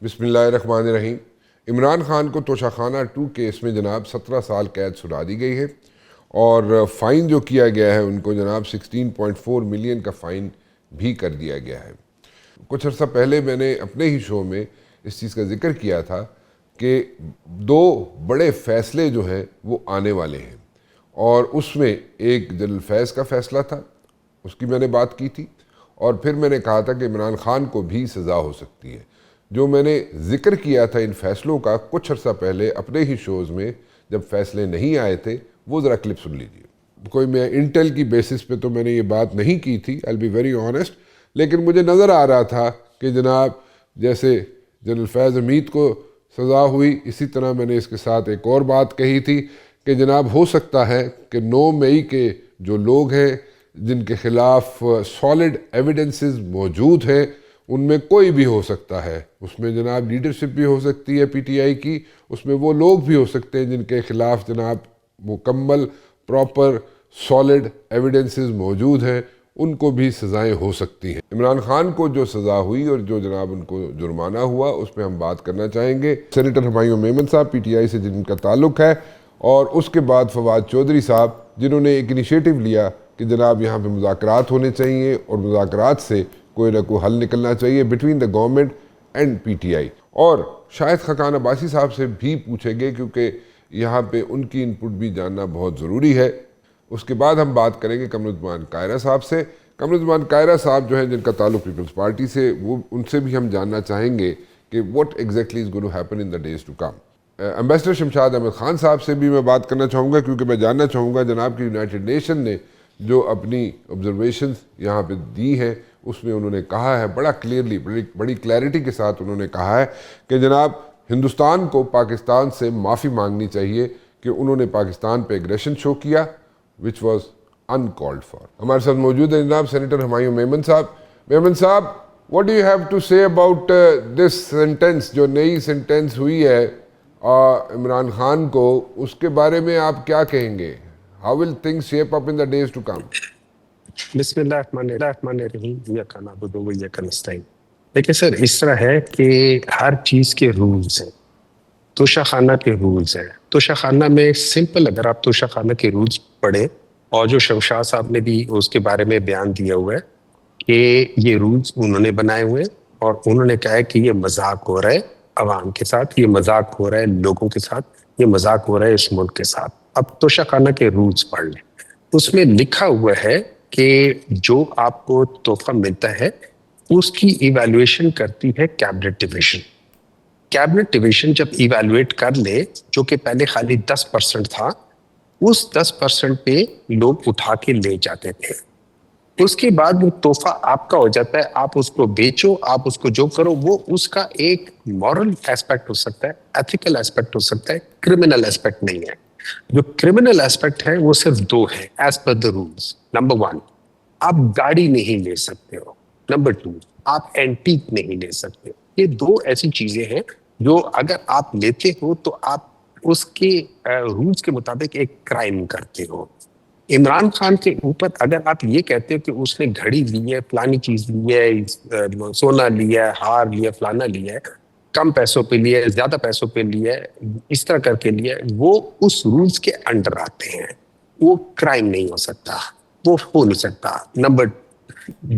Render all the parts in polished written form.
بسم اللہ الرحمن الرحیم۔ عمران خان کو توشہ خانہ 2 کیس میں جناب 17 سال قید سنا دی گئی ہے اور فائن جو کیا گیا ہے ان کو جناب 16.4 ملین کا فائن بھی کر دیا گیا ہے۔ کچھ عرصہ پہلے میں نے اپنے ہی شو میں اس چیز کا ذکر کیا تھا کہ 2 بڑے فیصلے جو ہیں وہ آنے والے ہیں، اور اس میں ایک جنرل فیض کا فیصلہ تھا، اس کی میں نے بات کی تھی، اور پھر میں نے کہا تھا کہ عمران خان کو بھی سزا ہو سکتی ہے۔ جو میں نے ذکر کیا تھا ان فیصلوں کا کچھ عرصہ پہلے اپنے ہی شوز میں، جب فیصلے نہیں آئے تھے، وہ ذرا کلپ سن لیجیے۔ کوئی میں انٹیل کی بیسس پہ تو میں نے یہ بات نہیں کی تھی، I'll be very honest، لیکن مجھے نظر آ رہا تھا کہ جناب جیسے جنرل فیض حمید کو سزا ہوئی، اسی طرح میں نے اس کے ساتھ ایک اور بات کہی تھی کہ جناب ہو سکتا ہے کہ 9 مئی کے جو لوگ ہیں جن کے خلاف سالڈ ایویڈنسز موجود ہیں، ان میں کوئی بھی ہو سکتا ہے، اس میں جناب لیڈرشپ بھی ہو سکتی ہے پی ٹی آئی کی، اس میں وہ لوگ بھی ہو سکتے ہیں جن کے خلاف جناب مکمل پراپر سالڈ ایویڈنسز موجود ہیں، ان کو بھی سزائیں ہو سکتی ہیں۔ عمران خان کو جو سزا ہوئی اور جو جناب ان کو جرمانہ ہوا، اس پہ ہم بات کرنا چاہیں گے۔ سینیٹر ہمایوں میمن صاحب پی ٹی آئی سے جن کا تعلق ہے، اور اس کے بعد فواد چودھری صاحب جنہوں نے ایک انیشیٹو لیا کہ جناب یہاں پہ مذاکرات ہونے چاہیے اور مذاکرات سے کوئی نہ کوئی حل نکلنا چاہیے between the government and P T I, اور شاید خاقان عباسی صاحب سے بھی پوچھیں گے کیونکہ یہاں پہ ان کی انپٹ بھی جاننا بہت ضروری ہے۔ اس کے بعد ہم بات کریں گے قمرالزمان کائرہ صاحب سے۔ قمرالزمان کائرہ صاحب جو ہیں جن کا تعلق پیپلز پارٹی سے، وہ ان سے بھی ہم جاننا چاہیں گے کہ what exactly is going to happen in the days to come۔ Ambassador Shamshad Ahmad Khan صاحب سے بھی میں بات کرنا چاہوں گا کیونکہ میں جاننا چاہوں گا جناب کہ یونائٹڈ نیشن نے جو اپنی آبزرویشنز یہاں پہ دی ہیں، اس میں انہوں نے کہا ہے بڑا کلیئرلی، بڑی کلیئرٹی کے ساتھ انہوں نے کہا ہے کہ جناب ہندوستان کو پاکستان سے معافی مانگنی چاہیے کہ انہوں نے پاکستان پہ ایگریشن شو کیا which was uncalled for۔ ہمارے ساتھ موجود ہیں جناب سینیٹر ہمایوں میمن صاحب۔ میمن صاحب، what do you have to say about this sentence جو نئی سینٹنس ہوئی ہے عمران خان کو، اس کے بارے میں آپ کیا کہیں گے؟ How will things shape up in the days to come؟ بسم اللہ الرحمن الرحیم، ایاک نعبد و ایاک نستعین۔ دیکھیں سر، اس طرح ہے کہ ہر چیز کے رولز ہیں، توشہ خانہ کے رولز ہیں۔ توشہ خانہ میں سمپل، اگر آپ توشہ خانہ کے رولز پڑھیں، اور جو شمشاد صاحب نے بھی اس کے بارے میں بیان دیا ہوا ہے کہ یہ رولز انہوں نے بنائے ہوئے ہیں، اور انہوں نے کہا ہے کہ یہ مذاق ہو رہا ہے عوام کے ساتھ، یہ مذاق ہو رہا ہے لوگوں کے ساتھ، یہ مذاق ہو رہا ہے اس ملک کے ساتھ۔ اب توشہ خانہ کے رولز پڑھ لیں، اس میں لکھا ہوا ہے کہ جو آپ کو تحفہ ملتا ہے اس کی ایویلویشن کرتی ہے کیبنٹ ڈویژن۔ کیبنٹ ڈویژن جب ایویلویٹ کر لے، جو کہ پہلے خالی 10% تھا، اس 10% پہ لوگ اٹھا کے لے جاتے تھے۔ اس کے بعد وہ تحفہ آپ کا ہو جاتا ہے، آپ اس کو بیچو، آپ اس کو جو کرو، وہ اس کا ایک مورل ایسپیکٹ ہو سکتا ہے، ایتھیکل ایسپیکٹ ہو سکتا ہے، کرمنل ایسپیکٹ نہیں ہے۔ جو کرمنل ایسپیکٹ ہے وہ صرف 2 ہے ایز پر دا رولز۔ نمبر 1، آپ گاڑی نہیں لے سکتے ہو۔ نمبر 2، آپ اینٹیک نہیں لے سکتے ہو۔ یہ 2 ایسی چیزیں ہیں جو اگر آپ لیتے ہو تو آپ اس کے رولز کے مطابق ایک کرائم کرتے ہو۔ عمران خان کے اوپر اگر آپ یہ کہتے ہو کہ اس نے گھڑی لی ہے، فلانی چیز لی ہے، سونا لیا ہے، ہار لیا، فلانا لیا ہے، کم پیسوں پہ لیا ہے، زیادہ پیسوں پہ لیا ہے، اس طرح کر کے لیا ہے، وہ اس رولز کے انڈر آتے ہیں، وہ کرائم نہیں ہو سکتا، وہ ہو نہیں سکتا۔ نمبر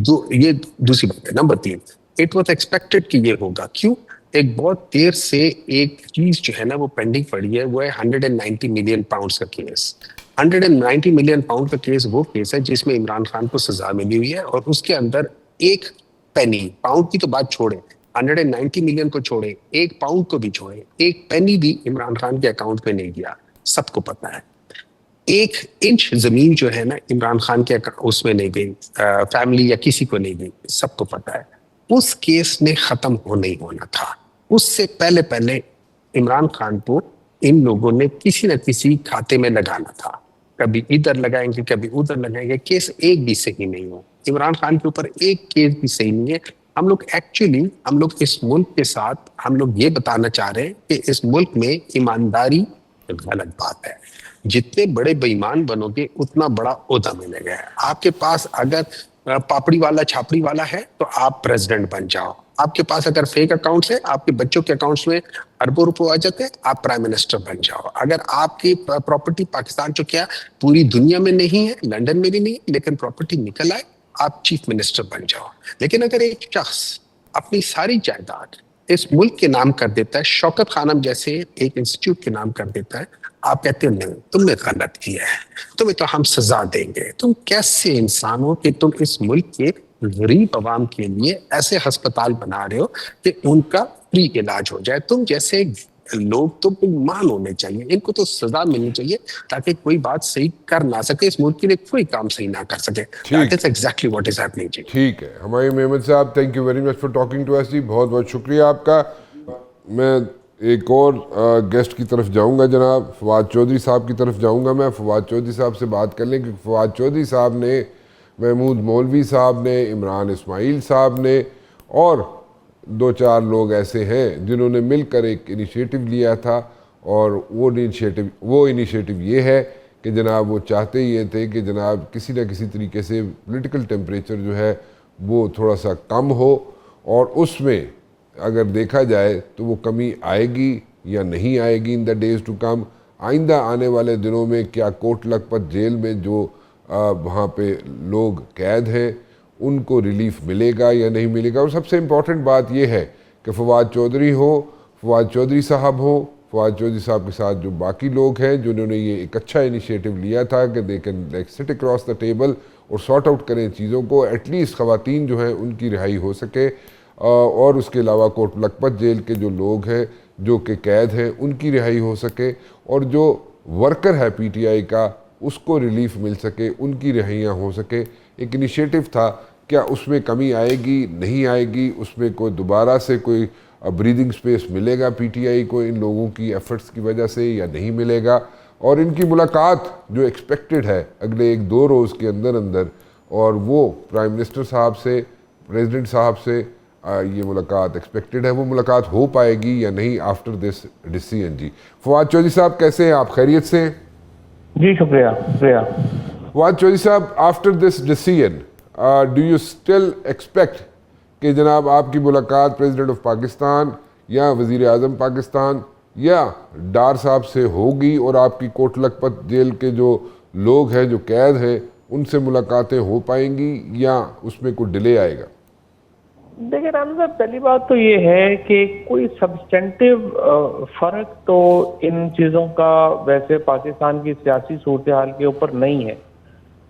2، یہ دوسری بات ہے۔ نمبر 3، اٹ واز ایکسپیکٹڈ کہ یہ ہوگا۔ کیوں؟ ایک بہت دیر سے ایک چیز جو ہے نا وہ پینڈنگ پڑی ہے، وہ ہے 190 ملین پاؤنڈز کا کیس۔ 190 ملین پاؤنڈ کا کیس وہ کیس ہے جس میں عمران خان کو سزا ملی ہوئی ہے، اور اس کے اندر ایک پینی، پاؤنڈ کی تو بات چھوڑیں، 190 ملین کو چھوڑیں، 1 پاؤنڈ کو بھی چھوڑیں، 1 پینی بھی عمران خان کے اکاؤنٹ میں نہیں گیا، سب کو پتا ہے۔ 1 انچ زمین جو ہے نا عمران خان کے اس میں نہیں گئی، فیملی یا کسی کو نہیں گئی، سب کو پتا ہے۔ اس کیس نے ختم نہیں ہونا تھا، اس سے پہلے عمران خان کو ان لوگوں نے کسی نہ کسی کھاتے میں لگانا تھا، کبھی ادھر لگائیں گے، کبھی ادھر لگائیں گے۔ کیس ایک بھی صحیح نہیں ہو، عمران خان کے اوپر ایک کیس بھی صحیح نہیں ہے۔ ہم لوگ اس ملک کے ساتھ ہم لوگ یہ بتانا چاہ رہے ہیں کہ اس ملک میں ایمانداری غلط بات ہے۔ جتنے بڑے بے ایمان بنو گے اتنا بڑا عہدہ ملے گا۔ آپ کے پاس اگر پاپڑی والا چھاپڑی والا ہے تو آپ پریزیڈنٹ بن جاؤ. آپ کے پاس اگر فیک اکاؤنٹس ہے, آپ کے بچوں کے اکاؤنٹس میں اربوں روپے آ جاتے ہیں, آپ پرائم منسٹر بن جاؤ. اگر آپ کی پراپرٹی پاکستان جو کیا پوری دنیا میں نہیں ہے, لنڈن میں بھی نہیں, لیکن پراپرٹی نکل آئے, آپ چیف منسٹر بن جاؤ. لیکن اگر ایک شخص اپنی ساری جائیداد اس ملک کے نام کر دیتا ہے, شوکت خانم جیسے ایک انسٹیٹیوٹ کے نام کر دیتا ہے, آپ کہتے ہیں نہیں تم نے غلط کیا ہے, تمہیں تو ہم سزا دیں گے. تم کیسے انسان ہو کہ تم اس ملک کے غریب عوام کے لیے ایسے ہسپتال بنا رہے ہو کہ ان کا فری علاج ہو جائے. تم جیسے لوگ تو مان ہونے چاہیے, ان کو تو سزا ملنی چاہیے تاکہ کوئی بات صحیح کر نہ سکے, اس ملک کے لیے کوئی کام صحیح نہ کر سکے. That is exactly what is happening جی. ٹھیک ہے ہمایوں احمد صاحب, thank you very much for talking to us جی, بہت بہت شکریہ آپ کا. میں ایک اور گیسٹ کی طرف جاؤں گا, جناب فواد چودھری صاحب کی طرف جاؤں گا. میں فواد چودھری صاحب سے بات کر لیں, کیونکہ فواد چودھری صاحب نے, محمود مولوی صاحب نے, عمران اسماعیل صاحب نے اور دو چار لوگ ایسے ہیں جنہوں نے مل کر ایک انیشیٹو لیا تھا, اور وہ انیشیٹو یہ ہے کہ جناب وہ چاہتے یہ تھے کہ جناب کسی نہ کسی طریقے سے پولیٹیکل ٹیمپریچر جو ہے وہ تھوڑا سا کم ہو, اور اس میں اگر دیکھا جائے تو وہ کمی آئے گی یا نہیں آئے گی ان دا ڈیز ٹو کم. آئندہ آنے والے دنوں میں کیا کوٹ لکھپت جیل میں جو وہاں پہ لوگ قید ہیں ان کو ریلیف ملے گا یا نہیں ملے گا. اور سب سے امپورٹنٹ بات یہ ہے کہ فواد چودھری ہو, فواد چودھری صاحب ہو, فواد چودھری صاحب کے ساتھ جو باقی لوگ ہیں جنہوں نے یہ ایک اچھا انیشیٹو لیا تھا کہ دے کین لائک سٹ اکراس دا ٹیبل اور سارٹ آؤٹ کریں چیزوں کو, ایٹ لیسٹ خواتین جو ہیں ان کی رہائی ہو سکے, اور اس کے علاوہ کوٹ لکھپت جیل کے جو لوگ ہیں جو کہ قید ہیں ان کی رہائی ہو سکے, اور جو ورکر ہے پی ٹی آئی کا اس کو ریلیف مل سکے, ان کی رہائیاں ہو سکے. ایک انیشیٹو تھا, کیا اس میں کمی آئے گی نہیں آئے گی, اس میں کوئی دوبارہ سے کوئی بریدنگ سپیس ملے گا پی ٹی آئی کو ان لوگوں کی ایفرٹس کی وجہ سے یا نہیں ملے گا. اور ان کی ملاقات جو ایکسپیکٹڈ ہے اگلے 1-2 روز کے اندر, اور وہ پرائم منسٹر صاحب سے, پریزیڈنٹ صاحب سے یہ ملاقات ایکسپیکٹڈ ہے, وہ ملاقات ہو پائے گی یا نہیں آفٹر دس ڈیسیژن. جی فواد چودھری صاحب کیسے ہیں آپ, خیریت سے ہیں؟ جی شکریہ. فواد چودھری صاحب, after this decision do you still expect کہ جناب آپ کی ملاقات پریزیڈنٹ آف پاکستان یا وزیر اعظم پاکستان یا ڈار صاحب سے ہوگی, اور آپ کی کوٹ لکھپت جیل کے جو لوگ ہیں جو قید ہیں ان سے ملاقاتیں ہو پائیں گی یا اس میں کوئی ڈیلے آئے گا؟ دیکھیں رام صاحب, پہلی بات تو یہ ہے کہ کوئی سبسٹینٹیو فرق تو ان چیزوں کا ویسے پاکستان کی سیاسی صورتحال کے اوپر نہیں ہے.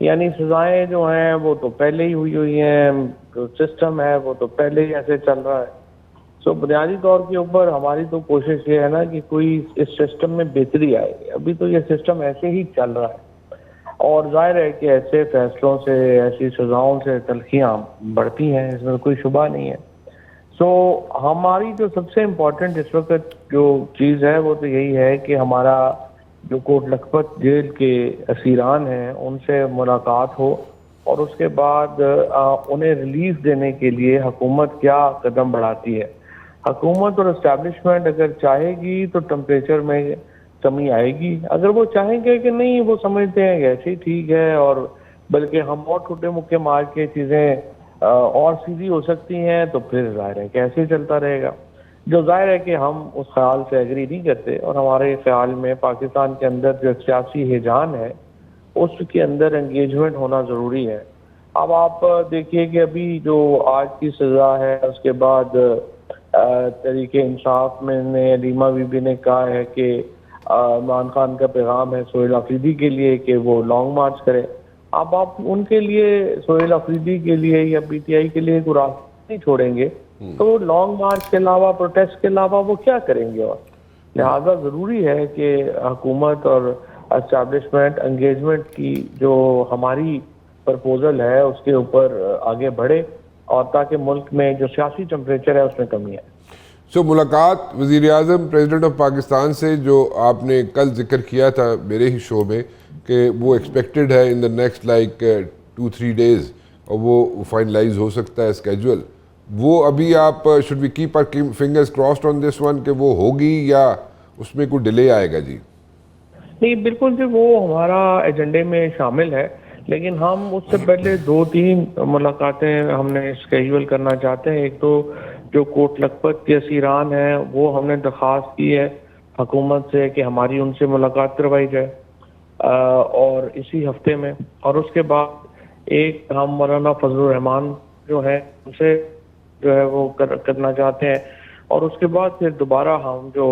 یعنی سزائیں جو ہیں وہ تو پہلے ہی ہوئی ہیں, جو سسٹم ہے وہ تو پہلے ہی ایسے چل رہا ہے. سو بنیادی طور کے اوپر ہماری تو کوشش یہ ہے نا کہ کوئی اس سسٹم میں بہتری آئے. ابھی تو یہ سسٹم ایسے ہی چل رہا ہے, اور ظاہر ہے کہ ایسے فیصلوں سے, ایسی سزاؤں سے تلخیاں بڑھتی ہیں, اس میں کوئی شبہ نہیں ہے. سو ہماری جو سب سے امپورٹنٹ اس وقت جو چیز ہے وہ تو یہی ہے کہ ہمارا جو کوٹ لکھپت جیل کے اسیران ہیں ان سے ملاقات ہو, اور اس کے بعد انہیں ریلیف دینے کے لیے حکومت کیا قدم بڑھاتی ہے. حکومت اور اسٹیبلشمنٹ اگر چاہے گی تو ٹمپریچر میں کمی آئے گی. اگر وہ چاہیں گے کہ نہیں, وہ سمجھتے ہیں کہ ایسے ہی ٹھیک ہے, اور بلکہ ہم اور ٹوٹے مکے مار کے چیزیں اور سیدھی ہو سکتی ہیں, تو پھر ظاہر ہے کہ ایسے ہی چلتا رہے گا. جو ظاہر ہے کہ ہم اس خیال سے ایگری نہیں کرتے, اور ہمارے خیال میں پاکستان کے اندر جو سیاسی ہیجان ہے اس کے اندر انگیجمنٹ ہونا ضروری ہے. اب آپ دیکھیے کہ ابھی جو آج کی سزا ہے, اس کے بعد تحریک انصاف میں نے علیمہ بی بی نے کہا ہے کہ عمران خان کا پیغام ہے سہیل آفریدی کے لیے کہ وہ لانگ مارچ کرے. اب آپ ان کے لیے, سہیل آفریدی کے لیے یا پی ٹی آئی کے لیے کوئی راستہ نہیں چھوڑیں گے تو لانگ مارچ کے علاوہ, پروٹیسٹ کے علاوہ وہ کیا کریں گے؟ اور لہٰذا ضروری ہے کہ حکومت اور اسٹیبلشمنٹ انگیجمنٹ کی جو ہماری پرپوزل ہے اس کے اوپر آگے بڑھے, اور تاکہ ملک میں جو سیاسی ٹمپریچر ہے اس میں کمی آئے. سو ملاقات وزیر اعظم پریزیڈنٹ آف پاکستان سے جو آپ نے کل ذکر کیا تھا میرے ہی شو میں کہ وہ ایکسپیکٹڈ ہے ان دا نیکسٹ لائک 2-3 days, اور وہ فائنلائز ہو سکتا ہے اسکیجول, وہ ابھی آپ should we keep our fingers crossed on this one کہ وہ ہوگی یا اس میں کوئی ڈیلے آئے گا؟ جی نہیں, بالکل جی, وہ ہمارا ایجنڈے میں شامل ہے, لیکن ہم اس سے پہلے 2-3 ملاقاتیں ہم نے اسکیجول کرنا چاہتے ہیں. ایک تو جو کوٹ لکھپت کے اسیران ہیں وہ ہم نے درخواست کی ہے حکومت سے کہ ہماری ان سے ملاقات کروائی جائے اور اسی ہفتے میں. اور اس کے بعد ایک ہم مولانا فضل الرحمان جو ہے ان سے جو ہے وہ کرنا چاہتے ہیں. اور اس کے بعد پھر دوبارہ ہم جو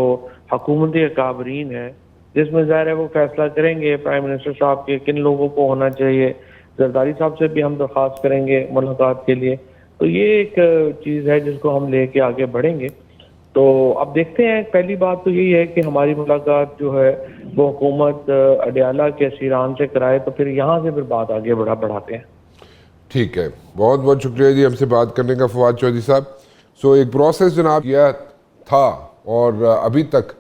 حکومتی اکابرین ہیں جس میں ظاہر ہے وہ فیصلہ کریں گے پرائم منسٹر صاحب کے کن لوگوں کو ہونا چاہیے. زرداری صاحب سے بھی ہم درخواست کریں گے ملاقات کے لیے. تو یہ ایک چیز ہے جس کو ہم لے کے آگے بڑھیں گے. تو اب دیکھتے ہیں. پہلی بات تو یہی ہے کہ ہماری ملاقات جو ہے وہ حکومت اڈیالہ کے اسیران سے کرائے تو پھر یہاں سے پھر بات آگے بڑھاتے ہیں. ٹھیک ہے, بہت بہت شکریہ جی ہم سے بات کرنے کا فواد چودھری صاحب. سو ایک پروسیس جناب کیا تھا اور ابھی تک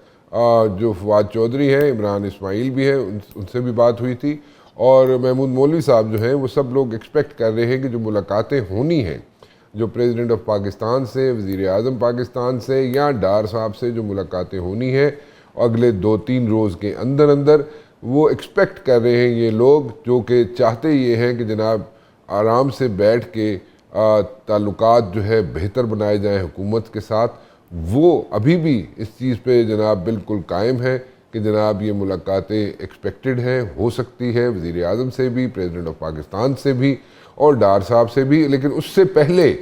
جو فواد چودھری ہیں, عمران اسماعیل بھی ہیں, ان سے بھی بات ہوئی تھی, اور محمود مولوی صاحب جو ہیں وہ سب لوگ ایکسپیکٹ کر رہے ہیں کہ جو ملاقاتیں ہونی ہیں جو پریزیڈنٹ آف پاکستان سے, وزیر اعظم پاکستان سے یا ڈار صاحب سے جو ملاقاتیں ہونی ہیں اگلے 2-3 روز کے اندر اندر, وہ ایکسپیکٹ کر رہے ہیں یہ لوگ, جو کہ چاہتے یہ ہیں کہ جناب آرام سے بیٹھ کے تعلقات جو ہے بہتر بنائے جائیں حکومت کے ساتھ. وہ ابھی بھی اس چیز پہ جناب بالکل قائم ہے کہ جناب یہ ملاقاتیں ایکسپیکٹڈ ہیں, ہو سکتی ہے وزیر اعظم سے بھی, پریزیڈنٹ آف پاکستان سے بھی اور ڈار صاحب سے بھی. لیکن اس سے پہلے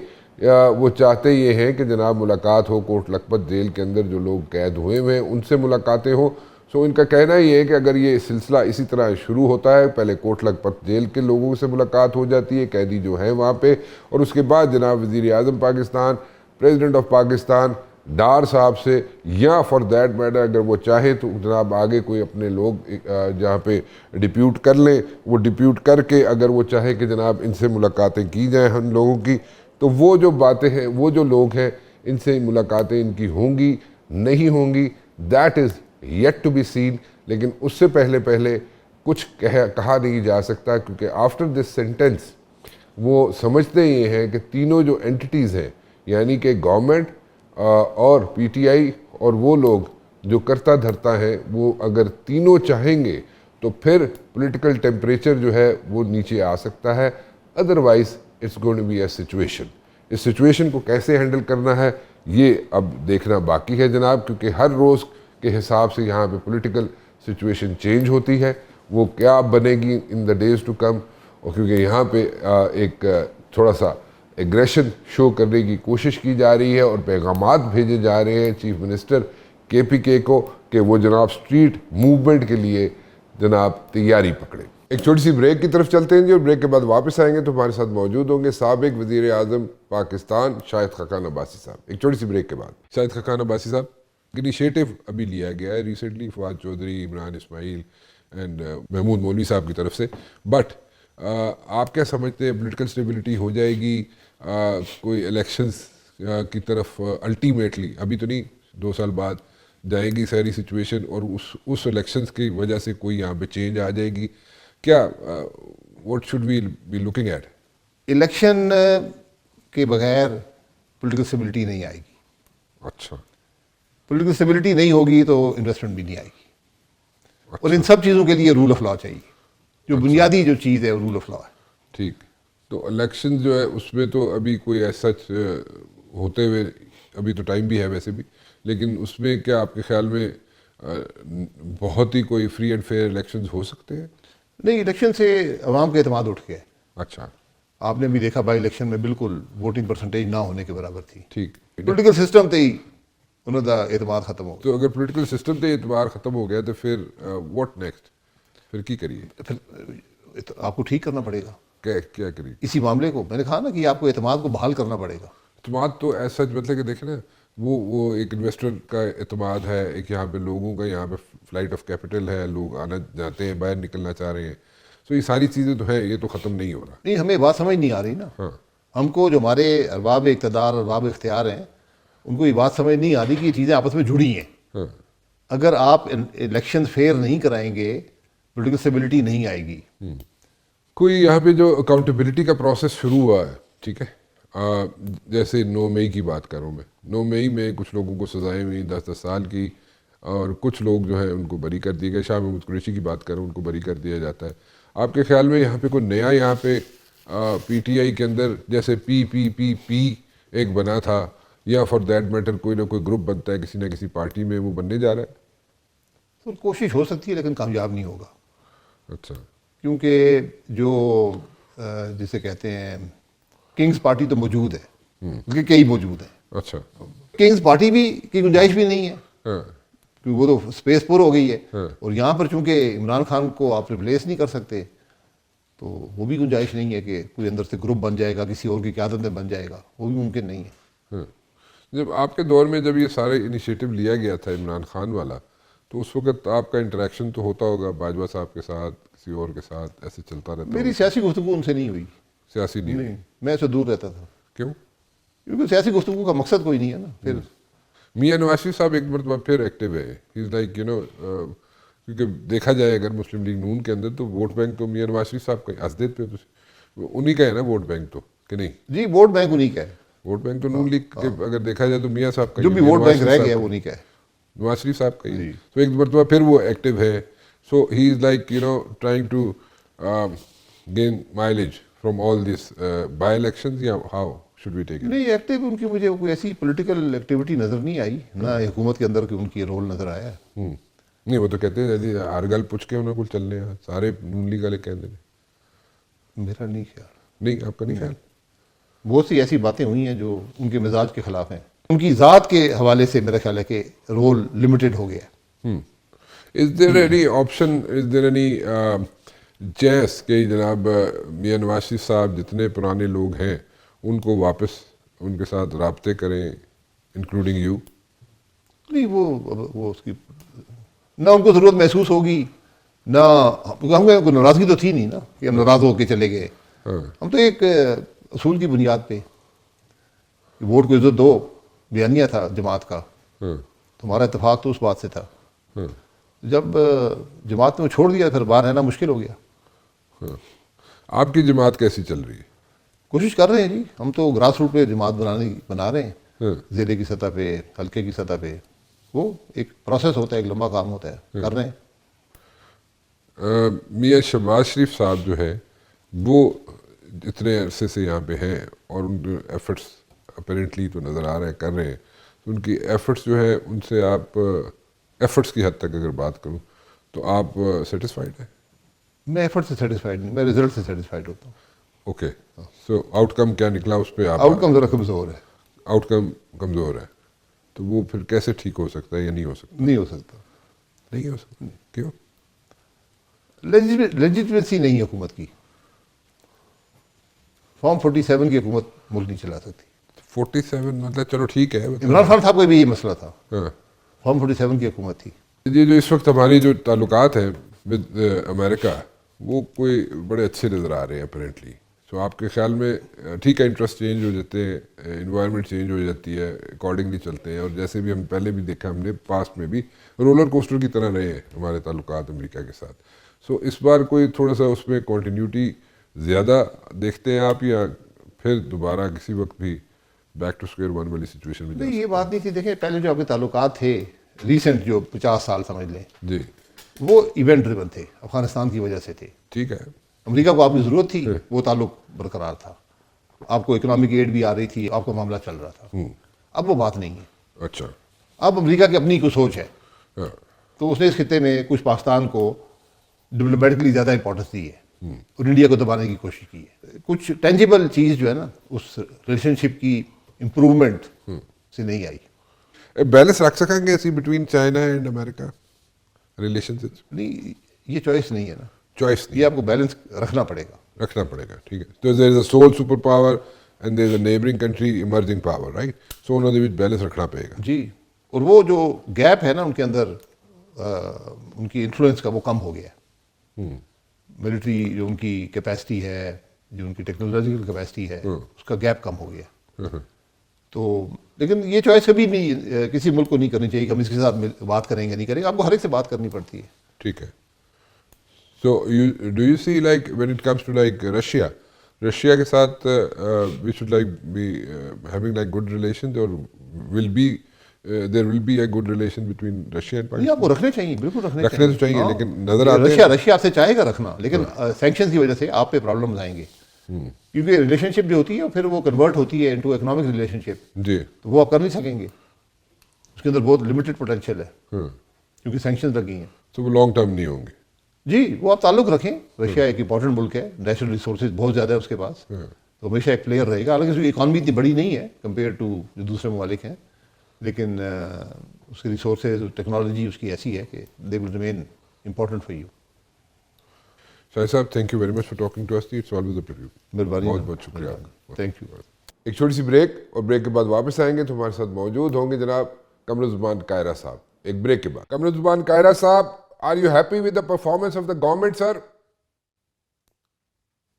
وہ چاہتے یہ ہیں کہ جناب ملاقات ہو کوٹ لکھپت جیل کے اندر جو لوگ قید ہوئے ہوئے ہیں ان سے ملاقاتیں ہوں. سو ان کا کہنا یہ ہے کہ اگر یہ سلسلہ اسی طرح شروع ہوتا ہے, پہلے کوٹ لکھپت جیل کے لوگوں سے ملاقات ہو جاتی ہے, قیدی جو ہیں وہاں پہ, اور اس کے بعد جناب وزیر اعظم پاکستان, پریزیڈنٹ آف پاکستان, ڈار صاحب سے, یا فار دیٹ میٹر اگر وہ چاہے تو جناب آگے کوئی اپنے لوگ جہاں پہ ڈپیوٹ کر لیں, وہ ڈپیوٹ کر کے اگر وہ چاہے کہ جناب ان سے ملاقاتیں کی جائیں ہم لوگوں کی, تو وہ جو باتیں ہیں, وہ جو لوگ ہیں ان سے ملاقاتیں ان کی ہوں گی نہیں ہوں گی, that is yet to be seen. لیکن اس سے پہلے کچھ کہا نہیں جا سکتا, کیونکہ آفٹر دس سینٹنس وہ سمجھتے یہ ہیں کہ تینوں جو انٹیٹیز ہیں, یعنی کہ گورنمنٹ اور پی ٹی آئی اور وہ لوگ جو کرتا دھرتا ہے, وہ اگر تینوں چاہیں گے تو پھر پولیٹیکل ٹیمپریچر جو ہے وہ نیچے آ سکتا ہے. Otherwise it's going to be a situation. اس سچویشن کو کیسے ہینڈل کرنا ہے یہ اب دیکھنا باقی ہے جناب, کیونکہ ہر روز کے حساب سے یہاں پہ پولیٹیکل سچویشن چینج ہوتی ہے. وہ کیا بنے گی ان دا ڈیز ٹو کم, اور کیونکہ یہاں پہ ایک تھوڑا سا ایگریشن شو کرنے کی کوشش کی جا رہی ہے اور پیغامات بھیجے جا رہے ہیں چیف منسٹر KPK کو کہ وہ جناب سٹریٹ موومنٹ کے لیے جناب تیاری پکڑے. ایک چھوٹی سی بریک کی طرف چلتے ہیں جی, اور بریک کے بعد واپس آئیں گے تو ہمارے ساتھ موجود ہوں گے سابق وزیر اعظم پاکستان شاہد خاقان عباسی صاحب. ایک چھوٹی سی بریک کے بعد. شاہد خاقان عباسی صاحب, انیشیٹو ابھی لیا گیا ہے ریسنٹلی فواد چودھری, عمران اسماعیل اینڈ محمود مولوی صاحب کی طرف سے, بٹ آپ کیا سمجھتے ہیں پولیٹیکل اسٹیبلٹی ہو جائے گی کوئی الیکشنز کی طرف الٹیمیٹلی؟ ابھی تو نہیں, 2 سال بعد جائے گی ساری سچویشن, اور اس الیکشنز کی وجہ سے کوئی یہاں پہ چینج آ جائے گی کیا؟ What should we be looking at? Election کے بغیر پولیٹیکل اسٹیبلٹی نہیں آئے گی. اچھا, پولیٹیکل اسٹیبلٹی نہیں ہوگی تو انویسٹمنٹ بھی نہیں آئے گی. اور ان سب چیزوں کے لیے رول آف لا چاہیے. جو بنیادی جو چیز ہے وہ رول آف لا ہے. ٹھیک. تو الیکشن جو ہے اس میں تو ابھی کوئی ایسا ہوتے ہوئے ابھی تو ٹائم بھی ہے ویسے بھی, لیکن اس میں کیا آپ کے خیال میں بہت ہی کوئی فری اینڈ فیئر الیکشنز ہو سکتے ہیں؟ نہیں, الیکشن سے عوام کا اعتماد اٹھ گیا ہے. اچھا, آپ نے بھی دیکھا بائی الیکشن میں بالکل ووٹنگ پرسنٹیج نہ ہونے کے برابر تھی. ٹھیک. پولیٹیکل سسٹم تے ہی انہوں کا اعتماد ختم ہو گیا. تو اگر پولیٹیکل سسٹم تے اعتبار ختم ہو گیا تو پھر واٹ نیکسٹ؟ پھر کی کریے؟ پھر آپ کو ٹھیک کرنا پڑے گا. کیا کریے اسی معاملے کو میں نے کہا نا کہ آپ کو اعتماد کو بحال کرنا پڑے گا. اعتماد تو ایسا مطلب کہ دیکھیں نا, وہ ایک انویسٹر کا اعتماد ہے, ایک یہاں پہ لوگوں کا, یہاں پہ فلائٹ آف کیپٹل ہے, لوگ آنا جاتے ہیں, باہر نکلنا چاہ رہے ہیں. سو یہ ساری چیزیں تو ہیں, یہ تو ختم نہیں ہو رہا. نہیں, ہمیں بات سمجھ نہیں آ رہی نا. ہاں, ہم کو جو ہمارے ارباب اقتدار, ارباب اختیار ہیں, ان کو یہ بات سمجھ نہیں آ رہی کہ یہ چیزیں آپس میں جڑی ہیں. ہاں. اگر آپ الیکشن فیئر نہیں کرائیں گے پولیٹیکل اسٹیبلٹی نہیں آئے گی. کوئی یہاں پہ جو اکاؤنٹیبلٹی کا پروسیس شروع ہوا ہے, ٹھیک ہے, جیسے 9 مئی کی بات کروں میں, 9 مئی میں کچھ لوگوں کو سزائیں ہوئی 10 سال کی, اور کچھ لوگ جو ہیں ان کو بری کر دیے گئے. شاہ محمود قریشی کی بات کروں, ان کو بری کر دیا جاتا ہے. آپ کے خیال میں یہاں پہ کوئی نیا یہاں پہ پی ٹی آئی کے اندر جیسے پی ایک بنا تھا, یا فار دیٹ میٹر کوئی نہ کوئی گروپ بنتا ہے کسی نہ کسی پارٹی میں, وہ بننے جا رہا ہے؟ تو کوشش ہو سکتی ہے لیکن کامیاب نہیں ہوگا. اچھا, کیونکہ جو جسے کہتے ہیں کنگز پارٹی تو موجود ہے, کیونکہ کئی موجود ہیں. اچھا, کنگز پارٹی بھی کی گنجائش بھی نہیں ہے, ہاں, کیونکہ وہ تو اسپیس پر ہو گئی ہے. ہاں. اور یہاں پر چونکہ عمران خان کو آپ ریپلیس نہیں کر سکتے, تو وہ بھی گنجائش نہیں ہے کہ کوئی اندر سے گروپ بن جائے گا, کسی اور کی قیادت میں بن جائے گا, وہ بھی ممکن نہیں ہے. ہاں. جب آپ کے دور میں جب یہ سارے انیشیٹو لیا گیا تھا عمران خان والا, تو اس وقت آپ کا انٹریکشن تو ہوتا ہوگا باجوہ صاحب کے ساتھ, کسی اور کے ساتھ, ایسے چلتا رہتا میری سیاسی گفتگو ان سے نہیں ہوئی. سیاسی نہیں, میں اسے دور رہتا تھا. کیوں؟ کیونکہ سیاسی گفتگو کا مقصد کوئی نہیں ہے نا. پھر میاں نواز شریف صاحب ایک مرتبہ پھر ایکٹیو ہے, ہی از لائک کیونکہ دیکھا جائے اگر مسلم لیگ نون کے اندر تو ووٹ بینک تو میاں نواز شریف صاحب کا ازدید پہ انہی کا ہے نا ووٹ بینک, تو کہ نہیں؟ جی, ووٹ بینک انہی کا ہے. ووٹ بینک تو نون لیگ کے اگر دیکھا جائے تو میاں صاحب کا, جو بھی ووٹ بینک رہ گیا وہ انہی کا ہے, نواز شریف صاحب کا ہی. تو ایک مرتبہ پھر وہ ایکٹیو ہے, so he is like trying to gain mileage from all this by elections, یا how should we take it? نہیں, ایکٹیو ان کی مجھے کوئی ایسی پولیٹیکل ایکٹیویٹی نظر نہیں آئی, نہ حکومت کے اندر ان کی رول نظر آیا. نہیں, وہ تو کہتے ہیں ہر گل پوچھ کے انہوں کو چلنے ہیں سارے نون لیگ والے کہتے ہیں. میرا نہیں خیال. نہیں, آپ کا نہیں خیال؟ بہت سی ایسی باتیں ہوئی ہیں جو ان کے مزاج کے خلاف ہیں. ان کی ذات کے حوالے سے میرا خیال ہے کہ رول لمیٹڈ ہو گیا. Is there any option, is there any chance کہ جناب میاں نواز شریف صاحب جتنے پرانے لوگ ہیں ان کو واپس ان کے ساتھ رابطے کریں, انکلوڈنگ یو؟ نہیں, وہ اس کی نہ ان کو ضرورت محسوس ہوگی, نہ ہم کوئی ناراضگی تو تھی نہیں نا کہ ہم ناراض ہو کے چلے گئے. ہم تو ایک اصول کی بنیاد پہ ووٹ کو عزت دو بیانیہ تھا جماعت کا, تمہارا اتفاق تو اس بات سے تھا. جب جماعت نے چھوڑ دیا پھر باہر رہنا مشکل ہو گیا. آپ کی جماعت کیسی چل رہی ہے؟ کوشش کر رہے ہیں جی, ہم تو گراس روٹ پہ جماعت بنا رہے ہیں, ضلع کی سطح پہ, حلقے کی سطح پہ. وہ ایک پروسیس ہوتا ہے, ایک لمبا کام ہوتا ہے, کر رہے ہیں. میاں شہباز شریف صاحب جو ہے وہ اتنے عرصے سے یہاں پہ ہیں اور ان کے ایفرٹس اپیرنٹلی تو نظر آ رہے ہیں, کر رہے ہیں, تو ان کی ایفرٹس جو ہے ان سے آپ ایفرٹس کی حد تک اگر بات کروں تو آپ سیٹسفائیڈ ہیں؟ میں ایفرٹ سے سیٹسفائیڈ نہیں, میں رزلٹ سے سیٹسفائیڈ ہوتا ہوں. اوکے, سو آؤٹ کم کیا نکلا اس پہ؟ آپ آؤٹ کم ذرا کمزور ہے. آؤٹ کم کمزور ہے, تو وہ پھر کیسے ٹھیک ہو سکتا ہے یا نہیں ہو سکتا؟ نہیں ہو سکتا. نہیں ہو سکتا, کیوں؟ لیجیٹمیسی نہیں ہے حکومت کی. فارم 47 کی حکومت ملک نہیں چلا سکتی. 47 مطلب چلو ٹھیک ہے, عمران خان صاحب کا بھی یہ مسئلہ تھا, ہاں, فارم 47 کی حکومت تھی. یہ جو اس وقت ہماری جو تعلقات ہیں ود امریکہ وہ کوئی بڑے اچھے نظر آ رہے ہیں اپیرنٹلی. سو آپ کے خیال میں ٹھیک ہے, انٹرسٹ چینج ہو جاتے ہیں, انوائرمنٹ چینج ہو جاتی ہے, اکارڈنگلی چلتے ہیں, اور جیسے بھی ہم پہلے بھی دیکھا ہم نے پاسٹ میں بھی رولر کوسٹر کی طرح رہے ہیں ہمارے تعلقات امریکہ کے ساتھ. سو اس بار کوئی تھوڑا سا اس میں کنٹینیوٹی زیادہ دیکھتے ہیں آپ, یا پھر دوبارہ کسی وقت بھی بیک ٹو اسکوئر ون والی سچویشن میں؟ نہیں, یہ بات نہیں تھی. دیکھیں پہلے جو آپ کے تعلقات تھے ریسنٹ جو 50 سال سمجھ لیں, جی, وہ ایونٹ ڈریون تھے, افغانستان کی وجہ سے تھے. ٹھیک ہے, امریکہ کو آپ کی ضرورت تھی, وہ تعلق برقرار تھا, آپ کو اکنامک ایڈ بھی آ رہی تھی, آپ کا معاملہ چل رہا تھا. اب وہ بات نہیں ہے. اچھا, اب امریکہ کی اپنی کوئی سوچ ہے, تو اس نے اس خطے میں کچھ پاکستان کو ڈپلومیٹکلی زیادہ امپورٹنس دی ہے اور انڈیا کو دبانے کی کوشش کی ہے. کچھ ٹینجیبل چیز جو ہے نا اس ریلیشن شپ کی امپروومنٹ سے نہیں آئی. بیلنس رکھ سکیں گے اسی between China and America relation? نہیں, یہ چوائس نہیں ہے نا, چوائس نہیں, یہ آپ کو بیلنس رکھنا پڑے گا. ٹھیک ہے. تو there is a civil super power and there is a neighbouring country emerging power, right? So انہوں نے بیلنس رکھنا پڑے گا. جی, اور وہ جو گیپ ہے نا ان کے اندر, ان کی انفلوئنس کا, وہ کم ہو گیا. ملٹری جو ان کی کیپیسٹی ہے, جو ان کی ٹیکنالوجیکل کیپیسٹی ہے, اس کا گیپ کم ہو گیا. تو لیکن یہ چوائس کبھی نہیں کسی ملک کو نہیں کرنی چاہیے کہ ہم اس کے ساتھ بات کریں گے نہیں کریں گے. آپ کو ہر ایک سے بات کرنی پڑتی ہے. ٹھیک ہے. So do you see like when it comes to like Russia کے ساتھ we should like be having like good relations, اور will be there will be a good relation between Russia and نہیں آپ Pakistan? کو رکھنے چاہیے، بالکل رکھنے رکھنے تو چاہیے، ہاں۔ لیکن نظر آتے ہیں رشیا آپ سے چاہے گا رکھنا، لیکن سینکشن کی وجہ سے آپ پہ پرابلمز آئیں گے، کیونکہ ریلیشن شپ جو ہوتی ہے پھر وہ کنورٹ ہوتی ہے انٹو اکنامک ریلیشن شپ، جی تو وہ آپ کر نہیں سکیں گے، اس کے اندر بہت لمیٹڈ پوٹینشیل ہے کیونکہ سینکشنز لگی ہیں۔ تو وہ لانگ ٹرم نہیں ہوں گے. جی وہ آپ تعلق رکھیں، رشیا ایک امپورٹنٹ ملک ہے، نیچرل ریسورسز بہت زیادہ ہے اس کے پاس، تو ہمیشہ ایک پلیئر رہے گا، حالانکہ اس کی اکانومی اتنی بڑی نہیں ہے کمپیئر ٹو جو دوسرے ممالک ہیں، لیکن اس کی ریسورسز ٹیکنالوجی اس کی ایسی ہے کہ they will remain important for you. Shahid Sahab thank you very much for talking to us. It's always a pleasure. مہربانی، بہت بہت شکریہ آپ کا. Thank you. ایک چھوٹی سی بریک، اور بریک کے بعد واپس آئیں گے تو ہمارے ساتھ موجود ہوں گے جناب قمر الزمان قاہرہ صاحب. ایک بریک کے بعد قمر الزمان Kaira Sahab, are you happy with the performance of the government sir?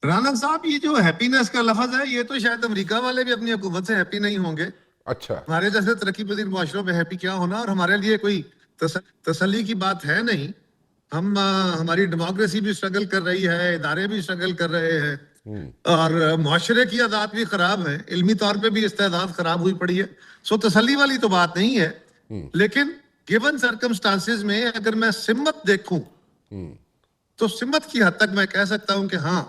Rana Sahab یہ جو ہیپینس کا لفظ ہے یہ تو شاید امریکہ والے بھی اپنی حکومت سے ہیپی نہیں ہوں گے. اچھا، ہمارے جیسے ترقی پذیر معاشروں میں ہیپی کیا ہونا، اور ہمارے لیے کوئی تسلی کی بات ہے نہیں. ہماری ڈیموکریسی بھی اسٹرگل کر رہی ہے، ادارے بھی اسٹرگل کر رہے ہیں، اور معاشرے کی عادات بھی خراب ہیں، علمی طور پہ بھی استعداد خراب ہوئی پڑی ہے. سو تسلی والی تو بات نہیں ہے، لیکن گیون سرکمسٹانسز میں اگر میں سمت دیکھوں تو سمت کی حد تک میں کہہ سکتا ہوں کہ ہاں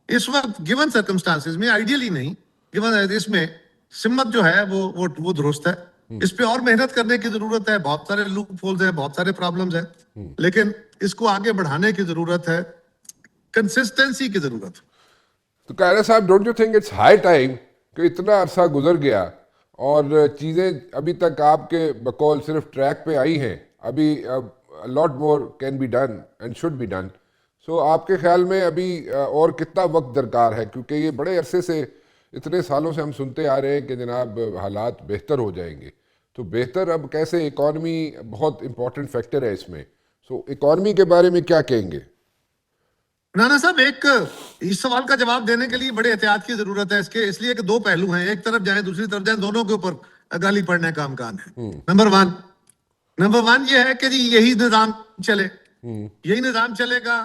اس وقت گیون سرکمسٹانسز میں، آئیڈیلی نہیں، گیون اس میں سمت جو ہے وہ درست ہے. اس پہ اور محنت کرنے کی ضرورت ہے، بہت سارے لوپ ہولز ہیں، بہت سارے پرابلمز ہیں، لیکن اس کو آگے بڑھانے کی ضرورت ہے، کنسسٹنسی کی ضرورت. تو قاہرہ صاحب don't you think it's high time کہ اتنا عرصہ گزر گیا اور چیزیں ابھی تک آپ کے بقول صرف ٹریک پہ آئی ہیں، ابھی lot more can be done and should be done. So آپ کے خیال میں ابھی اور کتنا وقت درکار ہے؟ کیونکہ یہ بڑے عرصے سے، اتنے سالوں سے ہم سنتے آ رہے ہیں کہ جناب حالات بہتر ہو جائیں گے. تو بہتر اب کیسے؟ اکانومی بہت امپورٹنٹ فیکٹر ہے اس میں. سو اکانومی کے بارے میں کیا کہیں گے؟ رانا صاحب اس سوال کا جواب دینے کے لیے بڑے احتیاط کی ضرورت ہے، اس لیے کہ دو پہلو ہیں، ایک طرف جائیں دوسری طرف جائیں، دونوں کے اوپر گالی پڑنے کا امکان ہے. نمبر ون یہ ہے کہ جی یہی نظام چلے گا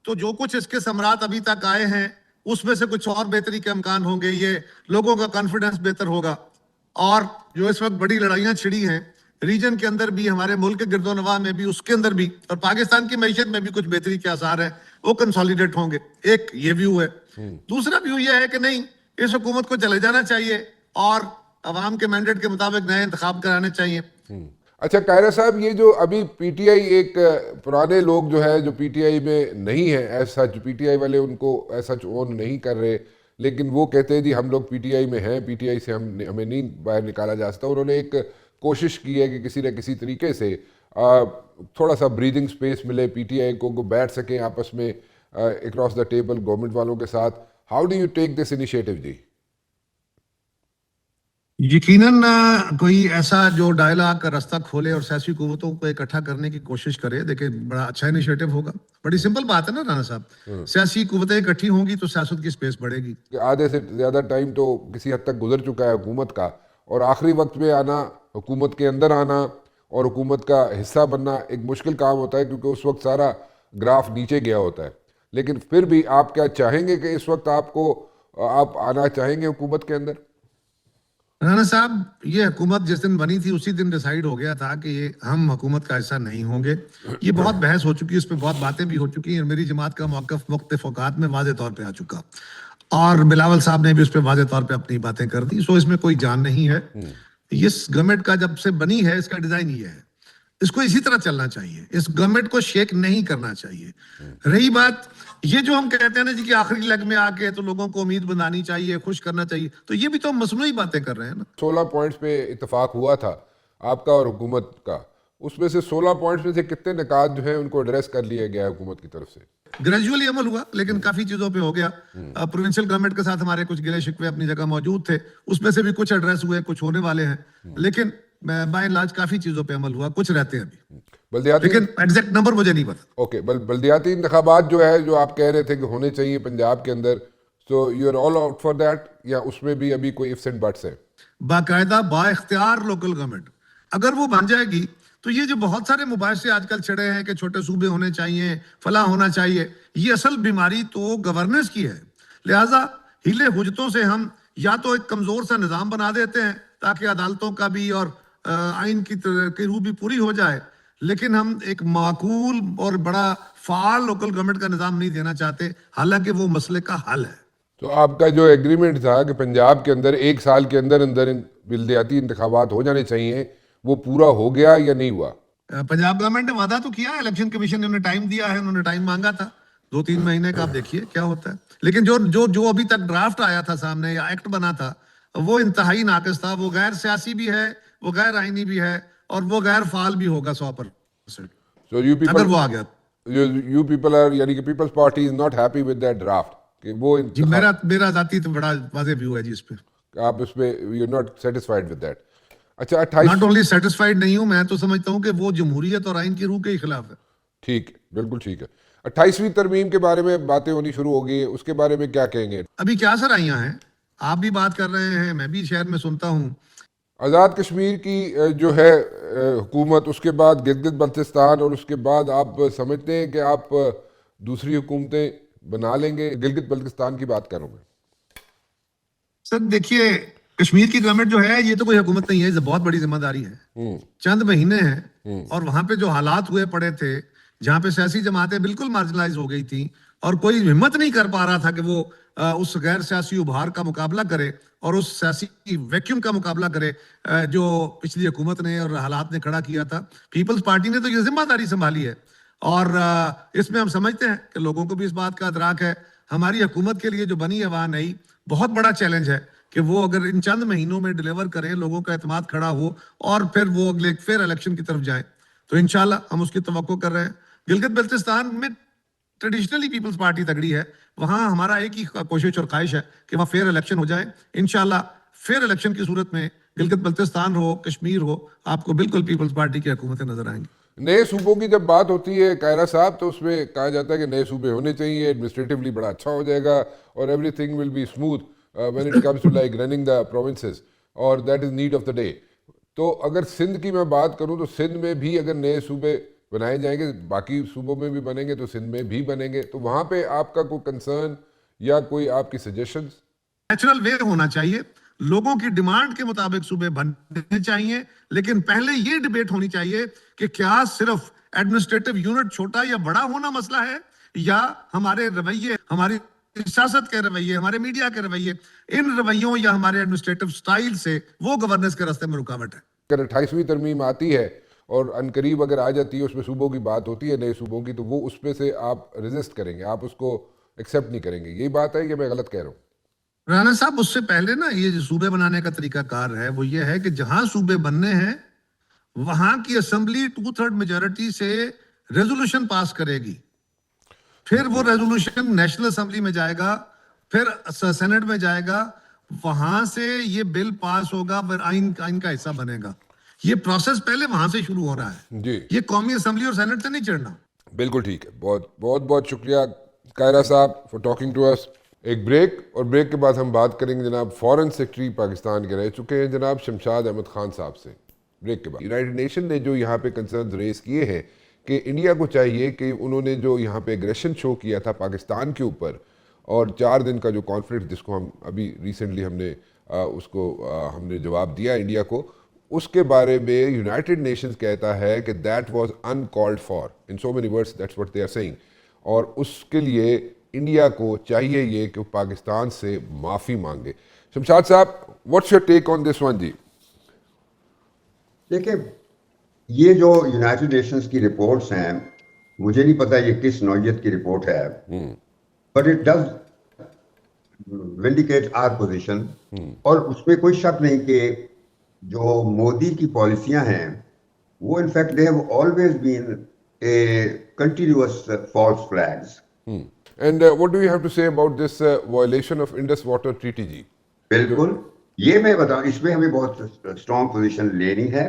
تو جو کچھ اس کے ثمرات ابھی تک آئے ہیں اس میں سے کچھ اور بہتری کے امکان ہوں گے، یہ لوگوں کا کانفیڈنس بہتر ہوگا. اور جو اس وقت بڑی لڑائیاں چھڑی ہیں ریجن کے اندر بھی، ہمارے ملک کے گرد و نواح میں بھی، اس کے اندر بھی، اور پاکستان کی معیشت میں بھی کچھ بہتری کے آثار ہیں، وہ کنسالیڈیٹ ہوں گے. ایک یہ ویو ہے. دوسرا ویو یہ ہے کہ نہیں، اس حکومت کو چلے جانا چاہیے اور عوام کے مینڈیٹ کے مطابق نئے انتخاب کرانے چاہیے. اچھا قاہرہ صاحب، یہ جو ابھی پی ٹی آئی، ایک پرانے لوگ جو ہے جو پی ٹی آئی میں نہیں ہے as such, P T I والے ان کو ایز سچ اون نہیں کر رہے، لیکن وہ کہتے ہیں جی ہم لوگ پی ٹی آئی میں ہیں، پی ٹی آئی سے ہمیں نہیں باہر نکالا جا سکتا. انہوں نے ایک کوشش کی ہے کہ کسی نہ کسی طریقے سے تھوڑا سا بریدنگ سپیس ملے پی ٹی آئی کو بیٹھ سکیں آپس میں اکراس دا ٹیبل گورنمنٹ والوں کے ساتھ. How do you take this initiative جی؟ یقیناً کوئی ایسا جو ڈائلاگ کا راستہ کھولے اور سیاسی قوتوں کو اکٹھا کرنے کی کوشش کرے، دیکھیں بڑا اچھا انیشیٹو ہوگا. بڑی سمپل بات ہے نا رانا صاحب، سیاسی قوتیں اکٹھی ہوں گی تو سیاست کی سپیس بڑھے گی. آدھے سے زیادہ ٹائم تو کسی حد تک گزر چکا ہے حکومت کا، اور آخری وقت میں آنا، حکومت کے اندر آنا اور حکومت کا حصہ بننا ایک مشکل کام ہوتا ہے، کیونکہ اس وقت سارا گراف نیچے گیا ہوتا ہے. لیکن پھر بھی آپ کیا چاہیں گے کہ اس وقت آپ آنا چاہیں گے حکومت کے اندر؟ رانا صاحب یہ حکومت جس دن بنی تھی اسی دن ڈیسائیڈ ہو گیا تھا کہ ہم حکومت کا حصہ نہیں ہوں گے. یہ بہت بحث ہو چکی ہے، اس پہ بہت باتیں بھی ہو چکی ہیں، میری جماعت کا موقف مختلف اوقات میں واضح طور پہ آ چکا، اور بلاول صاحب نے بھی اس پہ واضح طور پہ اپنی باتیں کر دی. سو اس میں کوئی جان نہیں ہے. اس گورنمنٹ کا جب سے بنی ہے، اس کا ڈیزائن یہ ہے، اس کو اسی طرح چلنا چاہیے، اس گورنمنٹ کو شیک نہیں کرنا چاہیے. رہی بات یہ جو ہم کہتے ہیں نا جی کہ آخری لیگ میں آ کے تو لوگوں کو امید بنانی چاہیے، خوش کرنا چاہیے، تو یہ بھی تو ہم مصنوعی باتیں کر رہے ہیں نا. 16 پوائنٹس پہ اتفاق ہوا تھا آپ کا اور حکومت کا، اس میں سے 16 پوائنٹس میں سے کتنے نکات جو ہیں ان کو ایڈریس کر لیا گیا حکومت کی طرف سے؟ گریجولی عمل ہوا، لیکن کافی چیزوں پہ ہو گیا. پروونشل گورنمنٹ کے ساتھ ہمارے کچھ گلے شکوے اپنی جگہ موجود تھے، اس میں سے بھی کچھ ایڈریس ہوئے، کچھ ہونے والے ہیں، لیکن بائی اینڈ لارج کافی چیزوں پہ عمل ہوا، کچھ رہتے ہیں ابھی، بلدیاتی، لیکن ایگزیکٹ نمبر مجھے نہیں پتا. اوکے، بلدیاتی انتخابات جو ہے جو آپ کہہ رہے تھے کہ ہونے چاہیے پنجاب کے اندر، so you are all out for that, یا اس میں بھی ابھی کوئی ifs and buts ہے؟ باقاعدہ با اختیار لوکل گورنمنٹ اگر وہ بن جائے گی تو یہ جو بہت سارے مباحثے آج کل چھڑے ہیں کہ چھوٹے صوبے ہونے چاہیے، فلاں ہونا چاہیے، یہ اصل بیماری تو گورننس کی ہے. لہٰذا ہیلے حجتوں سے ہم یا تو ایک کمزور سا نظام بنا دیتے ہیں تاکہ عدالتوں کا بھی اور آئین کی روح بھی پوری ہو جائے، لیکن ہم ایک معقول اور بڑا فعال لوکل گورنمنٹ کا نظام نہیں دینا چاہتے، حالانکہ وہ مسئلے کا حل ہے۔ تو آپ کا جو ایگریمنٹ تھا کہ پنجاب کے اندر 1 سال کے اندر بلدیاتی انتخابات ہو جانے چاہیے، وہ پورا ہو گیا یا نہیں ہوا؟ پنجاب گورنمنٹ نے وعدہ تو کیا ہے، الیکشن کمیشن نے انہیں ٹائم دیا ہے، انہوں نے ٹائم مانگا تھا 2-3 مہینے کا، آپ دیکھیے کیا ہوتا ہے۔ لیکن جو ابھی تک ڈرافٹ آیا تھا سامنے یا ایکٹ بنا تھا، وہ انتہائی ناقص تھا، وہ غیر سیاسی بھی ہے، وہ غیر آئینی بھی ہے، اور وہ غیر فعال بھی ہوگا 100%، So you people, اگر وہ آ گیا۔ you people are یعنی کہ Peoples Party is not happy with that draft, کہ وہ جی میرا ذاتی تو بڑا واضح ویو ہے جی اس پہ، آپ اس پہ you not satisfied with that. اچھا 28 ناٹ اونلی سیٹسفائیڈ نہیں ہوں، میں تو سمجھتا ہوں کہ وہ جمہوریت اور آئین کی روح کے ہی خلاف ہے۔ ٹھیک ہے، بالکل ٹھیک ہے۔ 28ویں ترمیم کے بارے میں باتیں ہونی شروع ہو گئی ہیں، اس کے بارے میں کیا کہیں گے؟ ابھی کیا سرائیاں ہیں، آپ بھی بات کر رہے ہیں، میں بھی شہر میں سنتا ہوں۔ آزاد کشمیر کی جو ہے حکومت، اس کے بعد گلگت بلتستان، اور اس کے بعد آپ سمجھتے ہیں کہ آپ دوسری حکومتیں بنا لیں گے؟ گلگت بلتستان کی بات کروں میں۔ سر دیکھیے، کشمیر کی گورنمنٹ جو ہے یہ تو کوئی حکومت نہیں ہے، یہ بہت بڑی ذمہ داری ہے، چند مہینے ہیں، اور وہاں پہ جو حالات ہوئے پڑے تھے، جہاں پہ سیاسی جماعتیں بالکل مارجنلائز ہو گئی تھیں، اور کوئی ہمت نہیں کر پا رہا تھا کہ وہ اس غیر سیاسی ابھار کا مقابلہ کرے اور اس سیاسی ویکیوم کا مقابلہ کرے جو پچھلی حکومت نے اور حالات نے کھڑا کیا تھا۔ پیپلز پارٹی نے تو یہ ذمہ داری سنبھالی ہے، اور اس میں ہم سمجھتے ہیں کہ لوگوں کو بھی اس بات کا ادراک ہے۔ ہماری حکومت کے لیے جو بنی ہے وہاں نئی، بہت بڑا چیلنج ہے کہ وہ اگر ان چند مہینوں میں ڈیلیور کریں، لوگوں کا اعتماد کھڑا ہو، اور پھر وہ اگلے فیئر الیکشن کی طرف جائیں، تو انشاءاللہ ہم اس کی توقع کر رہے ہیں۔ گلگت بلتستان میں ٹریڈیشنلی پیپلز پارٹی تگڑی ہے، وہاں ہمارا ایک ہی کوشش اور خواہش ہے کہ وہاں فیئر الیکشن ہو جائے۔ انشاءاللہ فیئر الیکشن کی صورت میں گلگت بلتستان ہو، کشمیر ہو، آپ کو بالکل پیپلز پارٹی کی حکومتیں نظر آئیں گی۔ نئے صوبوں کی جب بات ہوتی ہے قائرہ صاحب، تو اس میں کہا جاتا ہے کہ نئے صوبے ہونے چاہیے، ایڈمنسٹریٹولی بڑا اچھا ہو جائے گا، اور everything will be smooth when it comes to like running the provinces, اور that is need of the day۔ تو اگر سندھ کی میں بات کروں تو سندھ میں بھی اگر نئے صوبے بنائے جائیں گے، باقی صوبوں میں بھی بنیں گے تو سندھ میں بھی بنیں گے، تو وہاں پہ آپ کا کوئی کنسرن یا کوئی آپ کی سجیشنز؟ نیچرل وے ہونا چاہیے، لوگوں کی ڈیمانڈ کے مطابق صوبے بننے چاہیے، لیکن پہلے یہ ڈیبیٹ ہونی چاہیے کہ کیا صرف ایڈمنسٹریٹو یونٹ چھوٹا یا بڑا ہونا مسئلہ ہے، یا ہمارے رویے، ہماری سیاست کے رویے، ہمارے میڈیا کے رویے، ان رویوں یا ہمارے ایڈمنسٹریٹو سٹائل سے وہ گورننس کے راستے میں رکاوٹ ہے۔ اگر 28ویں ترمیم آتی ہے اور عنقریب اگر آ جاتی ہے، اس میں صوبوں کی بات ہوتی ہے، نئے صوبوں کی، تو وہ اس میں سے آپ ریزسٹ کریں گے، آپ اس کو ایکسیپٹ نہیں کریں گے، یہی بات ہے کہ میں غلط کہہ رہا ہوں؟ رانا صاحب، اس سے پہلے نا یہ جو صوبے بنانے کا طریقہ کار ہے وہ یہ ہے کہ جہاں صوبے بننے ہیں وہاں کی اسمبلی 2/3 میجورٹی سے ریزولوشن پاس کرے گی، پھر وہ ریزولوشن نیشنل اسمبلی میں جائے گا، پھر سینٹ میں جائے گا، وہاں سے یہ بل پاس ہوگا، پھر آئین کا حصہ بنے گا۔ یہ پروسیس پہلے وہاں سے شروع ہو رہا ہے، جی یہ قومی اسمبلی اور سینٹ سے نہیں چڑھنا۔ بالکل ٹھیک ہے، بہت شکریہ قائرہ صاحب فار ٹاکنگ ٹو اس۔ ایک بریک، اور بریک کے بعد ہم بات کریں گے جناب فارن سیکرٹری پاکستان کے رہ چکے ہیں جناب شمشاد احمد خان صاحب سے۔ بریک کے بعد یونائٹڈ نیشن نے جو یہاں پہ کنسرنز ریز کیے ہیں کہ انڈیا کو چاہیے کہ انہوں نے جو یہاں پہ ایگریشن شو کیا تھا پاکستان کے اوپر، اور 4 دن کا جو کانفلکٹ جس کو ہم ابھی ریسنٹلی ہم نے جواب دیا انڈیا کو، اس کے بارے میں یونائٹڈ نیشنز کہتا ہے کہ that was uncalled for in so many words, that's what they are saying، اور اس کے لیے انڈیا کو چاہیے یہ کہ پاکستان سے معافی مانگے۔ Shamshad Sahab, what's your take on this one? جی دیکھیں، یہ جو یونائٹڈ نیشنز کی رپورٹس ہیں، مجھے نہیں پتا یہ کس نوعیت کی رپورٹ ہے، but it does vindicate our position, اور اس میں کوئی شک نہیں کہ جو مودی کی پالیسیاں ہیں وہ in fact they have always been a continuous false flags. And what do you have to say about this violation of Indus water treaty? جی بالکل، یہ میں بتاؤں، اس میں ہمیں بہت اسٹرانگ پوزیشن لینی ہے،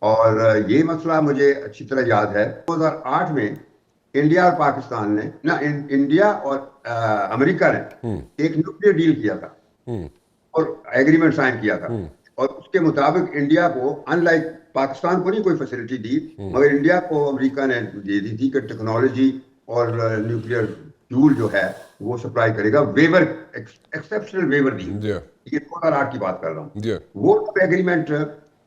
اور یہ مسئلہ مجھے اچھی طرح یاد ہے 2008 میں انڈیا اور پاکستان نے انڈیا اور امریکہ نے ایک نیوکلیئر ڈیل کیا تھا اور ایگریمنٹ سائن کیا تھا، اور اس کے مطابق انڈیا کو ان لائک پاکستان کو نہیں کوئی فیسلٹی دی، مگر انڈیا کو امریکہ نے دے دی تھی کہ ٹیکنالوجی اور نیوکلیئر فیول جو ہے وہ سپلائی کرے گا، ویور ایکسیپشنل ویور دی۔ یہ 2008 کی بات کر رہا ہوں۔ وہ agreement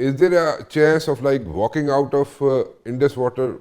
is there a chance of like walking out of Indus Water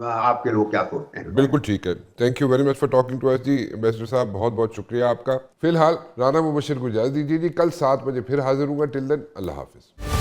آپ کے لوگ کیا سوچتے ہیں. بالکل ٹھیک ہے. Thank you very much for talking to us جی. امبیسڈر صاحب بہت بہت شکریہ آپ کا. فی الحال رانا مبشر کو اجازت دیجیے جی. کل 7 بجے پھر حاضر ہوں گا. ٹل دین اللہ حافظ.